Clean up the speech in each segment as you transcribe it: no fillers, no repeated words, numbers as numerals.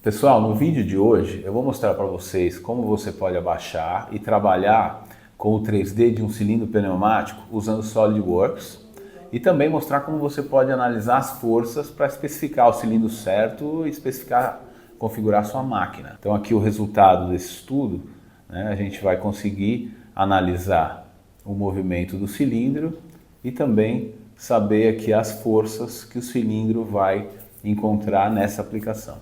Pessoal, no vídeo de hoje eu vou mostrar para vocês como você pode abaixar e trabalhar com o 3D de um cilindro pneumático usando SolidWorks e também mostrar como você pode analisar as forças para especificar o cilindro certo e configurar sua máquina. Então aqui o resultado desse estudo, a gente vai conseguir analisar o movimento do cilindro e também saber aqui as forças que o cilindro vai encontrar nessa aplicação.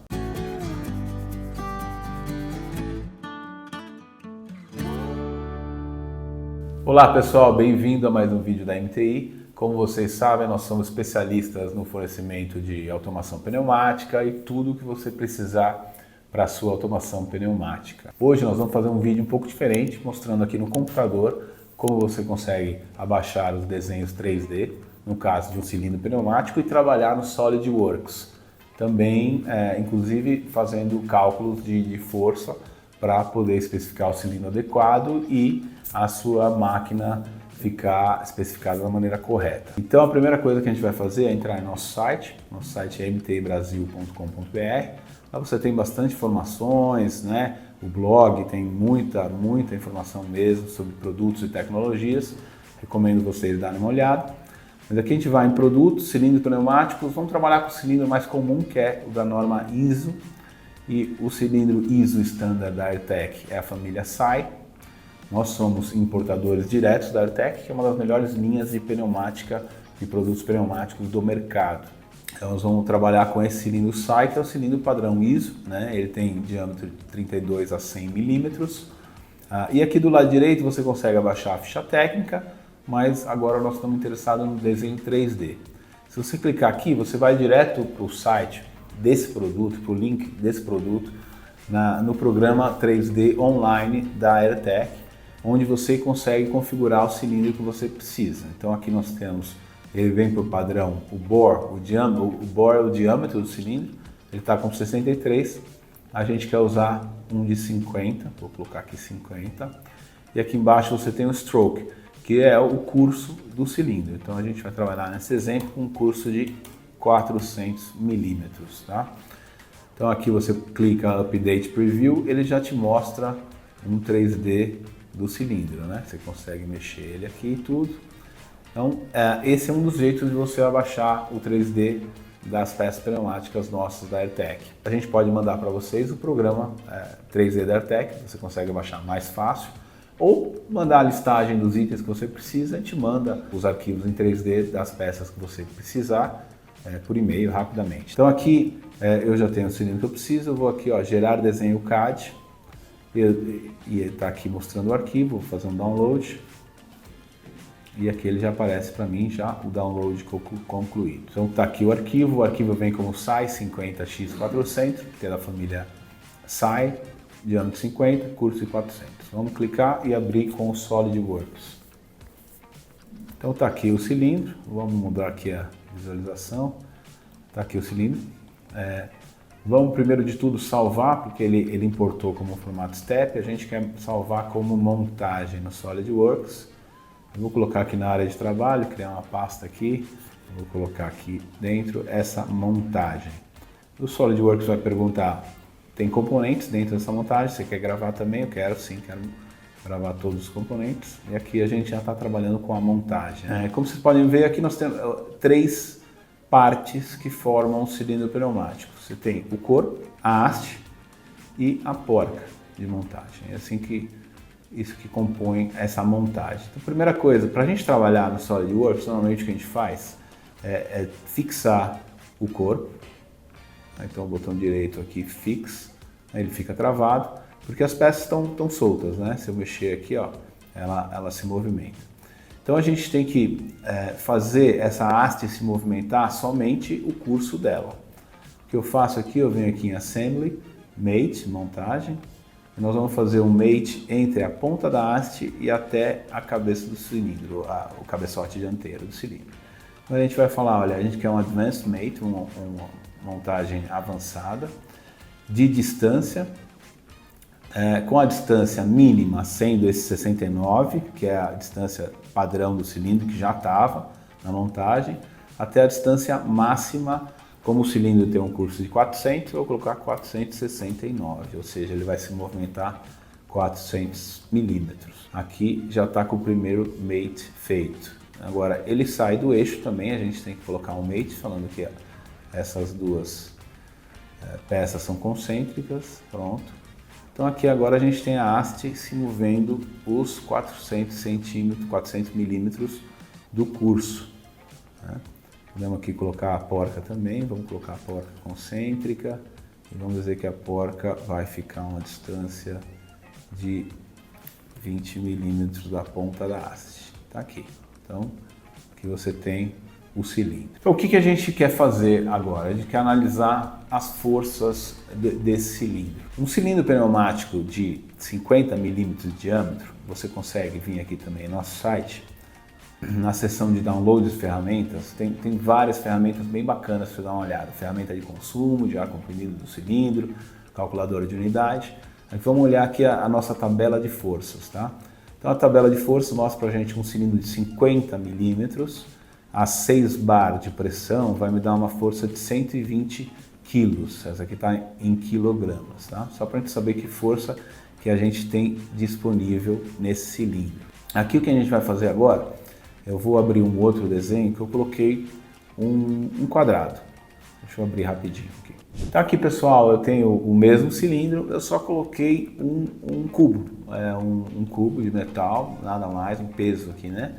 Olá pessoal, bem-vindo a mais um vídeo da MTI. Como vocês sabem, nós somos especialistas no fornecimento de automação pneumática e tudo que você precisar para a sua automação pneumática. Hoje nós vamos fazer um vídeo um pouco diferente, mostrando aqui no computador como você consegue abaixar os desenhos 3D, no caso de um cilindro pneumático, e trabalhar no SolidWorks. Também, inclusive, fazendo cálculos de força para poder especificar o cilindro adequado e a sua máquina ficar especificada da maneira correta. Então a primeira coisa que a gente vai fazer é entrar em nosso site é mtibrasil.com.br. Lá você tem bastante informações, O blog tem muita informação mesmo sobre produtos e tecnologias. Recomendo vocês darem uma olhada. Mas aqui a gente vai em produtos, cilindros pneumáticos. Vamos trabalhar com o cilindro mais comum, que é o da norma ISO. E o cilindro ISO Standard da Airtech é a família SAI. Nós somos importadores diretos da Airtech, que é uma das melhores linhas de pneumática, de produtos pneumáticos do mercado. Então nós vamos trabalhar com esse cilindro SAI, que é o cilindro padrão ISO, Ele tem diâmetro de 32 a 100 milímetros. E aqui do lado direito você consegue abaixar a ficha técnica, mas agora nós estamos interessados no desenho 3D. Se você clicar aqui, você vai direto para o site desse produto, para o link desse produto, no programa 3D online da Airtech, onde você consegue configurar o cilindro que você precisa. Então aqui nós temos, ele vem por padrão o bore, o bore é o diâmetro do cilindro, ele está com 63, a gente quer usar um de 50, vou colocar aqui 50, e aqui embaixo você tem o stroke, que é o curso do cilindro. Então a gente vai trabalhar nesse exemplo com um curso de 400 milímetros, tá? Então aqui você clica Update Preview, ele já te mostra um 3D do cilindro, Você consegue mexer ele aqui e tudo. Então esse é um dos jeitos de você abaixar o 3D das peças pneumáticas nossas da Airtech. A gente pode mandar para vocês o programa 3D da Airtech, você consegue abaixar mais fácil, ou mandar a listagem dos itens que você precisa, a gente manda os arquivos em 3D das peças que você precisar, por e-mail rapidamente. Então aqui eu já tenho o cilindro que eu preciso, eu vou aqui gerar desenho CAD, e está aqui mostrando o arquivo, vou fazer um download, e aqui ele já aparece para mim já o download concluído. Então está aqui o arquivo vem como SAI 50X400, que é da família SAI, diâmetro 50, curso de 400. Vamos clicar e abrir com o SolidWorks. Então está aqui o cilindro, vamos mudar aqui a visualização, está aqui o cilindro. Vamos primeiro de tudo salvar, porque ele importou como formato STEP, a gente quer salvar como montagem no SolidWorks. Eu vou colocar aqui na área de trabalho, criar uma pasta aqui, vou colocar aqui dentro essa montagem. O SolidWorks vai perguntar, tem componentes dentro dessa montagem, você quer gravar também? Eu quero sim, quero gravar todos os componentes. E aqui a gente já está trabalhando com a montagem. Como vocês podem ver, aqui nós temos três partes que formam o cilindro pneumático. Você tem o corpo, a haste e a porca de montagem. É assim que isso que compõe essa montagem. Então, primeira coisa, para a gente trabalhar no SolidWorks, normalmente o que a gente faz é fixar o corpo. Então o botão direito aqui, Fix, ele fica travado, porque as peças estão soltas, Se eu mexer aqui, ela se movimenta. Então a gente tem que fazer essa haste se movimentar somente o curso dela. O que eu faço aqui, eu venho aqui em Assembly, Mate, montagem, e nós vamos fazer um mate entre a ponta da haste e até a cabeça do cilindro, o cabeçote dianteiro do cilindro. Então a gente vai falar, olha, a gente quer um Advanced Mate, uma montagem avançada, de distância, com a distância mínima sendo esse 69, que é a distância padrão do cilindro, que já estava na montagem, até a distância máxima Como o cilindro tem um curso de 400, eu vou colocar 469, ou seja, ele vai se movimentar 400 milímetros. Aqui já está com o primeiro mate feito. Agora, ele sai do eixo também, a gente tem que colocar um mate, falando que essas duas peças são concêntricas, pronto. Então aqui agora a gente tem a haste se movendo os 400 centímetros, 400 milímetros do curso. Né? Podemos aqui colocar a porca também, vamos colocar a porca concêntrica e vamos dizer que a porca vai ficar a uma distância de 20 milímetros da ponta da haste. Tá aqui. Então aqui você tem o cilindro. Então o que a gente quer fazer agora? A gente quer analisar as forças desse cilindro. Um cilindro pneumático de 50 milímetros de diâmetro, você consegue vir aqui também no nosso site, na seção de download de ferramentas, tem várias ferramentas bem bacanas para você dar uma olhada. Ferramenta de consumo, de ar comprimido do cilindro, calculadora de unidade. Aqui vamos olhar aqui a nossa tabela de forças, tá? Então a tabela de forças mostra para a gente um cilindro de 50 milímetros, a 6 bar de pressão vai me dar uma força de 120 quilos. Essa aqui está em quilogramas, tá? Só para a gente saber que força que a gente tem disponível nesse cilindro. Aqui o que a gente vai fazer agora, eu vou abrir um outro desenho que eu coloquei um quadrado. Deixa eu abrir rapidinho aqui. Então aqui, pessoal, eu tenho o mesmo cilindro, eu só coloquei um cubo. Um cubo de metal, nada mais, um peso aqui, né?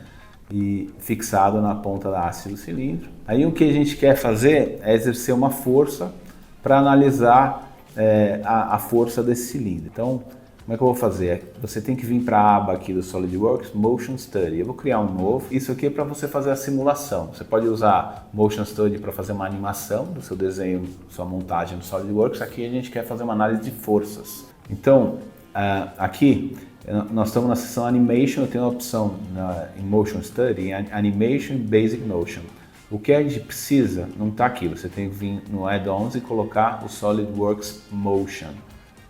E fixado na ponta da haste do cilindro. Aí o que a gente quer fazer é exercer uma força para analisar a força desse cilindro. Então, como é que eu vou fazer? Você tem que vir para a aba aqui do SolidWorks, Motion Study. Eu vou criar um novo. Isso aqui é para você fazer a simulação. Você pode usar Motion Study para fazer uma animação do seu desenho, sua montagem no SolidWorks. Aqui a gente quer fazer uma análise de forças. Então, aqui nós estamos na seção Animation, eu tenho a opção em Motion Study, Animation e Basic Motion. O que a gente precisa não está aqui, você tem que vir no Add-ons e colocar o SolidWorks Motion.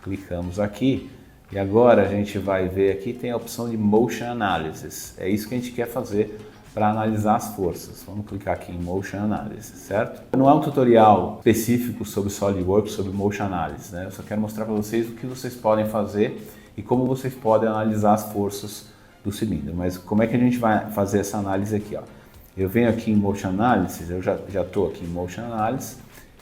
Clicamos aqui e agora a gente vai ver aqui, tem a opção de Motion Analysis. É isso que a gente quer fazer para analisar as forças. Vamos clicar aqui em Motion Analysis, certo? Não é um tutorial específico sobre SolidWorks, sobre Motion Analysis, né? Eu só quero mostrar para vocês o que vocês podem fazer e como vocês podem analisar as forças do cilindro. Mas como é que a gente vai fazer essa análise aqui? Ó? Eu venho aqui em Motion Analysis, eu já estou aqui em Motion Analysis.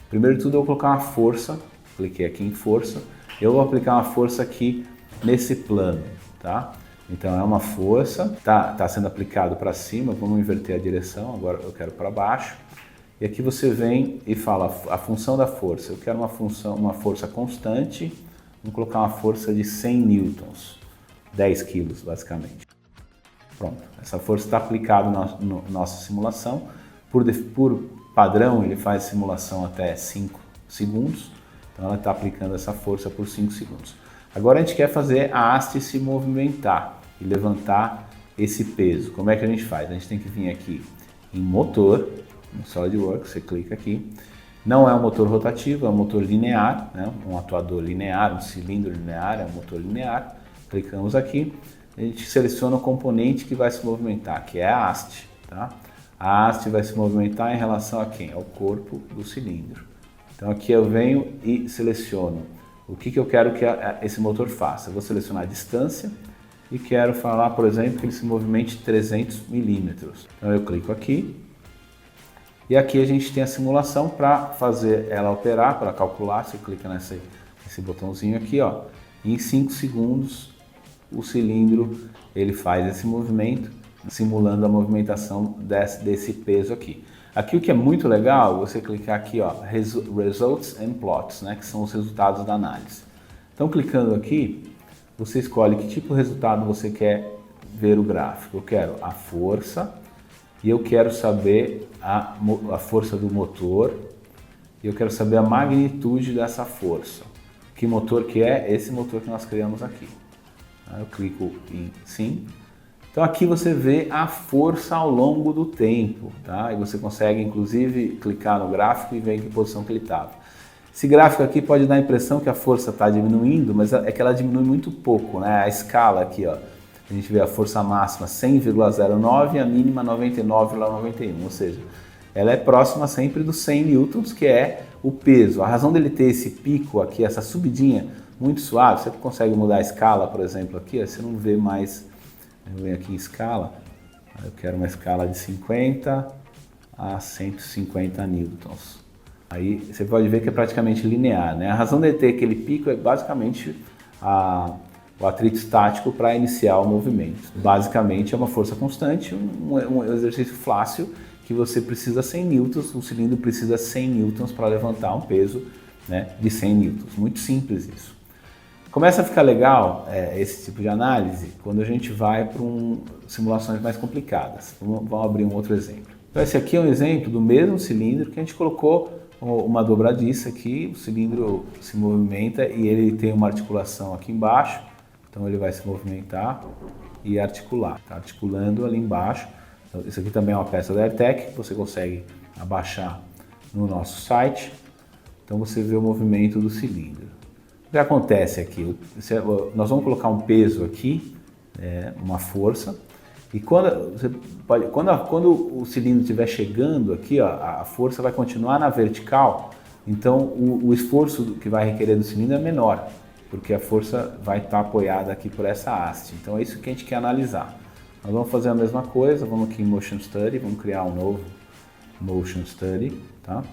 Primeiro de tudo eu vou colocar uma força, cliquei aqui em força, eu vou aplicar uma força aqui nesse plano, tá? Então é uma força, tá sendo aplicado para cima, vamos inverter a direção, agora eu quero para baixo. E aqui você vem e fala a função da força, eu quero uma força constante. Vamos colocar uma força de 100 newtons, 10 quilos basicamente. Pronto, essa força está aplicada na nossa simulação. Por padrão, ele faz simulação até 5 segundos. Então ela está aplicando essa força por 5 segundos. Agora a gente quer fazer a haste se movimentar e levantar esse peso. Como é que a gente faz? A gente tem que vir aqui em motor, no SolidWorks, você clica aqui. Não é um motor rotativo, é um motor linear, né? Um atuador linear, um cilindro linear, é um motor linear. Clicamos aqui, a gente seleciona o componente que vai se movimentar, que é a haste. Tá? A haste vai se movimentar em relação a quem? Ao corpo do cilindro. Então aqui eu venho e seleciono o que eu quero que esse motor faça. Eu vou selecionar a distância e quero falar, por exemplo, que ele se movimente 300 milímetros. Então eu clico aqui. E aqui a gente tem a simulação para fazer ela operar, para calcular. Você clica nesse botãozinho aqui, ó, e em 5 segundos o cilindro ele faz esse movimento, simulando a movimentação desse peso aqui. Aqui o que é muito legal, você clicar aqui, ó, Results and Plots, né, que são os resultados da análise. Então clicando aqui, você escolhe que tipo de resultado você quer ver o gráfico. Eu quero a força. E eu quero saber a força do motor, e eu quero saber a magnitude dessa força. Que motor que é? Esse motor que nós criamos aqui. Eu clico em sim. Então aqui você vê a força ao longo do tempo, tá? E você consegue inclusive clicar no gráfico e ver em que posição que ele estava. Esse gráfico aqui pode dar a impressão que a força está diminuindo, mas é que ela diminui muito pouco, né? A escala aqui, ó. A gente vê a força máxima 100,09 e a mínima 99,91, ou seja, ela é próxima sempre dos 100 newtons, que é o peso. A razão dele ter esse pico aqui, essa subidinha muito suave, você consegue mudar a escala, por exemplo, aqui, ó, você não vê mais, eu venho aqui em escala, eu quero uma escala de 50 a 150 newtons. Aí você pode ver que é praticamente linear, né? A razão de ter aquele pico é basicamente o atrito estático para iniciar o movimento. Basicamente é uma força constante, um exercício fácil que você precisa 100 newtons, o cilindro precisa 100 newtons para levantar um peso, né, de 100 newtons. Muito simples isso. Começa a ficar legal esse tipo de análise quando a gente vai para simulações mais complicadas. Vamos abrir um outro exemplo. Então esse aqui é um exemplo do mesmo cilindro que a gente colocou uma dobradiça aqui, o cilindro se movimenta e ele tem uma articulação aqui embaixo, então ele vai se movimentar e articular, está articulando ali embaixo. Então, isso aqui também é uma peça da AirTech, que você consegue abaixar no nosso site, então você vê o movimento do cilindro. O que acontece aqui? Nós vamos colocar um peso aqui, uma força, e quando o cilindro estiver chegando aqui, ó, a força vai continuar na vertical, então o esforço que vai requerer do cilindro é menor, porque a força vai estar apoiada aqui por essa haste. Então é isso que a gente quer analisar. Nós vamos fazer a mesma coisa, vamos aqui em Motion Study, vamos criar um novo Motion Study, tá?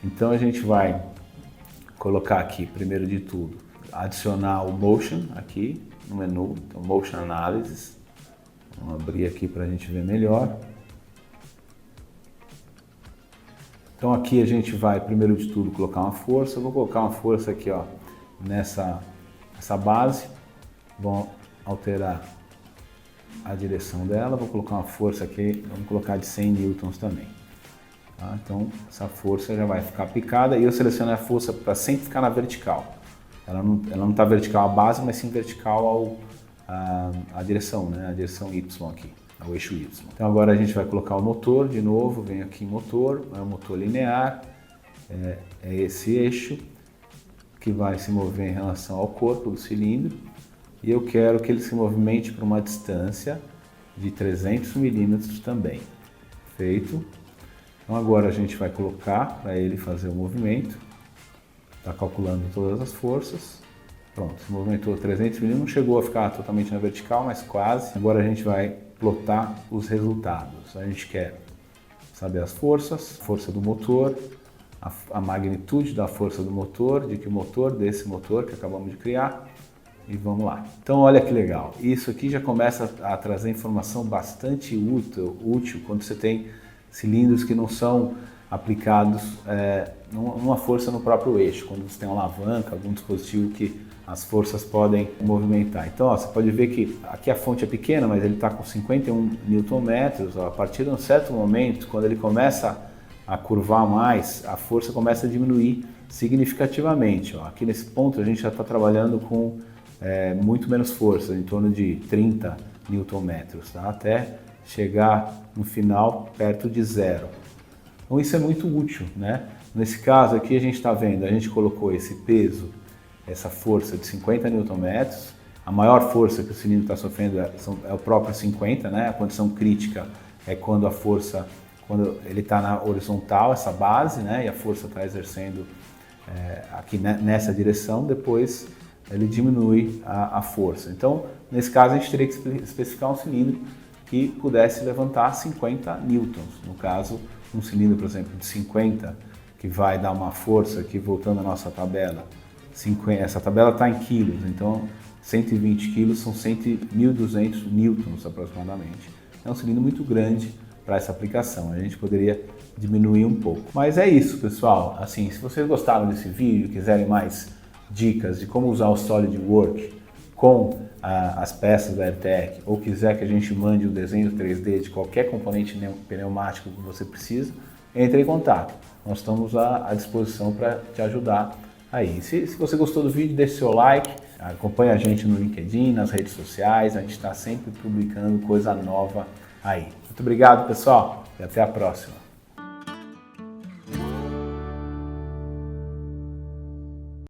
Então a gente vai colocar aqui, primeiro de tudo, adicionar o Motion aqui no menu, então Motion Analysis. Vamos abrir aqui para a gente ver melhor. Então aqui a gente vai, primeiro de tudo, colocar uma força. Eu vou colocar uma força aqui, ó, nessa base. Vou alterar a direção dela. Vou colocar uma força aqui, vamos colocar de 100 newtons também. Tá? Então essa força já vai ficar aplicada e eu seleciono a força para sempre ficar na vertical. Ela não está vertical à base, mas sim vertical a direção, né? A direção Y aqui, o eixo Y. Então agora a gente vai colocar o motor de novo, vem aqui em motor, é um motor linear, é esse eixo que vai se mover em relação ao corpo do cilindro e eu quero que ele se movimente para uma distância de 300 milímetros também. Feito. Então agora a gente vai colocar para ele fazer o movimento, está calculando todas as forças. Pronto, se movimentou 300 milímetros, não chegou a ficar totalmente na vertical, mas quase. Agora a gente vai plotar os resultados. A gente quer saber as forças, força do motor, a magnitude da força do motor, desse motor que acabamos de criar, e vamos lá. Então olha que legal, isso aqui já começa a trazer informação bastante útil quando você tem cilindros que não são aplicados numa força no próprio eixo, quando você tem uma alavanca, algum dispositivo que as forças podem movimentar. Então, ó, você pode ver que aqui a fonte é pequena, mas ele está com 51 Nm. A partir de um certo momento, quando ele começa a curvar mais, a força começa a diminuir significativamente. Ó. Aqui nesse ponto a gente já está trabalhando com muito menos força, em torno de 30 Nm, tá? Até chegar no final perto de zero. Então isso é muito útil, né? Nesse caso aqui a gente está vendo, a gente colocou esse peso, essa força de 50 Nm, a maior força que o cilindro está sofrendo é o próprio 50, né? A condição crítica é quando a força, quando ele está na horizontal, essa base, né? E a força está exercendo aqui nessa direção, depois ele diminui a força. Então, nesse caso, a gente teria que especificar um cilindro que pudesse levantar 50 newtons. No caso, um cilindro, por exemplo, de 50, que vai dar uma força aqui, voltando à nossa tabela, essa tabela está em quilos, então 120 quilos são 1.200 newtons aproximadamente. É um cilindro muito grande para essa aplicação, a gente poderia diminuir um pouco. Mas é isso, pessoal. Assim, se vocês gostaram desse vídeo, quiserem mais dicas de como usar o SolidWorks com as peças da AirTech, ou quiser que a gente mande o desenho 3D de qualquer componente pneumático que você precisa, entre em contato. Nós estamos à disposição para te ajudar aí. Se você gostou do vídeo, deixe seu like, acompanhe a gente no LinkedIn, nas redes sociais, a gente está sempre publicando coisa nova aí. Muito obrigado, pessoal, e até a próxima.